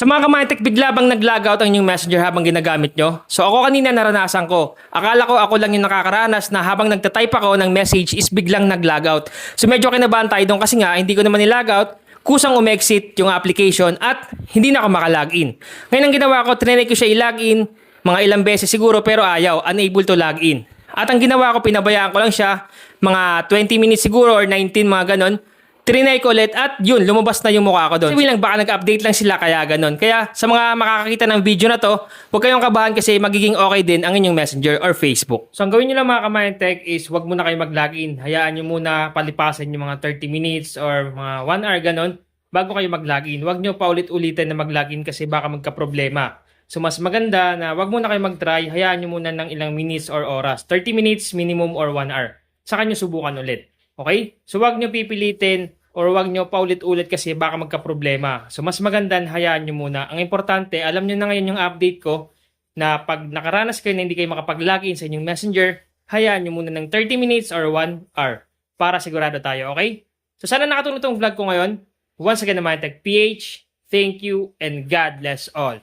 Sa mga kamantek, bigla bang nag-logout ang inyong messenger habang ginagamit nyo? So ako kanina naranasan ko. Akala ko ako lang yung nakakaranas na habang nagtatype ako ng message is biglang nag-logout. So medyo kinabahan tayo doon kasi nga hindi ko naman nilogout. Kusang umexit yung application at hindi na ako makalogin. Ngayon ang ginawa ko, trinay ko siya i-login mga ilang beses siguro pero ayaw, unable to login. At ang ginawa ko, pinabayaan ko lang siya mga 20 minutes siguro or 19 mga ganon. Trinay ko ulit at yun, lumabas na yung mukha ko doon. Kasi lang baka nag-update lang sila kaya ganun. Kaya sa mga makakakita ng video na to, huwag kayong kabahan kasi magiging okay din ang inyong Messenger or Facebook. So ang gawin nyo lang mga kamantek is huwag muna kayo mag-login. Hayaan nyo muna palipasan yung mga 30 minutes or mga 1 hour ganun bago kayo mag-login. Huwag nyo paulit-ulitin na mag-login kasi baka magka-problema. So mas maganda na huwag muna kayo mag-try. Hayaan nyo muna ng ilang minutes or oras. 30 minutes minimum or 1 hour. Saka nyo subukan ulit. Okay? So wag nyo pipilitin or wag nyo paulit-ulit kasi baka magka-problema. So mas maganda hayaan nyo muna. Ang importante, alam nyo na ngayon yung update ko na pag nakaranas kayo na hindi kayo makapag-login sa inyong messenger, hayaan nyo muna ng 30 minutes or 1 hour para sigurado tayo, okay? So sana nakatulong itong vlog ko ngayon. Once again naman, PH, thank you and God bless all.